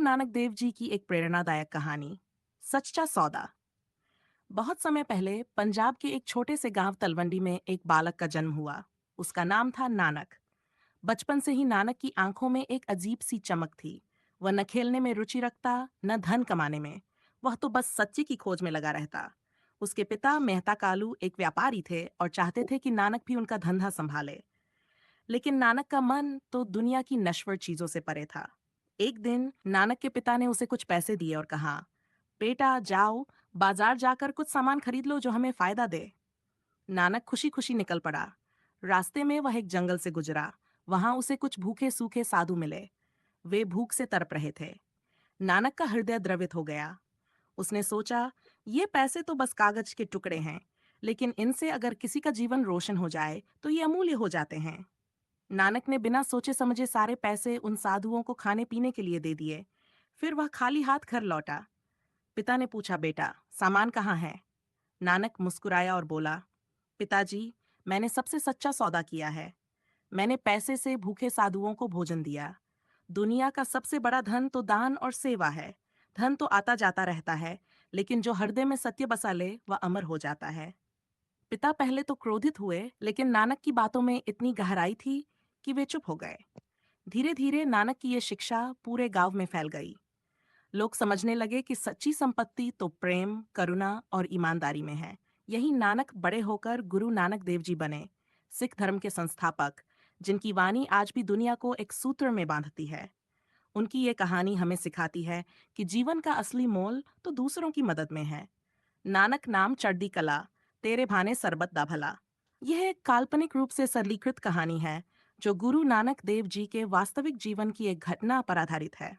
नानक देव जी की एक प्रेरणादायक कहानी। सच्चा सौदा। बहुत समय पहले पंजाब के एक छोटे से गांव तलवंडी में एक बालक का जन्म हुआ। उसका नाम था नानक। बचपन से ही नानक की आंखों में एक अजीब सी चमक थी। वह न खेलने में रुचि रखता, न धन कमाने में। वह तो बस सच्चे की खोज में लगा रहता। उसके पिता मेहता कालू एक व्यापारी थे और चाहते थे कि नानक भी उनका धंधा संभाले। लेकिन नानक का मन तो दुनिया की नश्वर चीजों से परे था। एक दिन नानक के पिता ने उसे कुछ पैसे दिए और कहा, बेटा जाओ, बाजार जाकर कुछ सामान खरीद लो जो हमें फायदा दे। नानक खुशी खुशी निकल पड़ा। रास्ते में वह एक जंगल से गुजरा। वहां उसे कुछ भूखे सूखे साधु मिले। वे भूख से तड़प रहे थे। नानक का हृदय द्रवित हो गया। उसने सोचा, ये पैसे तो बस कागज के टुकड़े हैं, लेकिन इनसे अगर किसी का जीवन रोशन हो जाए तो ये अमूल्य हो जाते हैं। नानक ने बिना सोचे समझे सारे पैसे उन साधुओं को खाने पीने के लिए दे दिए। फिर वह खाली हाथ घर लौटा। पिता ने पूछा, बेटा सामान कहाँ है? नानक मुस्कुराया और बोला, पिताजी, मैंने सबसे सच्चा सौदा किया है। मैंने पैसे से भूखे साधुओं को भोजन दिया। दुनिया का सबसे बड़ा धन तो दान और सेवा है। धन तो आता जाता रहता है, लेकिन जो हृदय में सत्य बसा ले वह अमर हो जाता है। पिता पहले तो क्रोधित हुए, लेकिन नानक की बातों में इतनी गहराई थी कि वे चुप हो गए। धीरे धीरे नानक की ये शिक्षा पूरे गांव में फैल गई। लोग समझने लगे कि सच्ची संपत्ति तो प्रेम, करुणा और ईमानदारी में है। यही नानक बड़े होकर गुरु नानक देव जी बने, सिख धर्म के संस्थापक, जिनकी वाणी आज भी दुनिया को एक सूत्र में बांधती है। उनकी ये कहानी हमें सिखाती है कि जीवन का असली मोल तो दूसरों की मदद में है। नानक नाम चढ़दी कला, तेरे भाने सरबत दा भला। यह एक काल्पनिक रूप से सरलीकृत कहानी है जो गुरु नानक देव जी के वास्तविक जीवन की एक घटना पर आधारित है।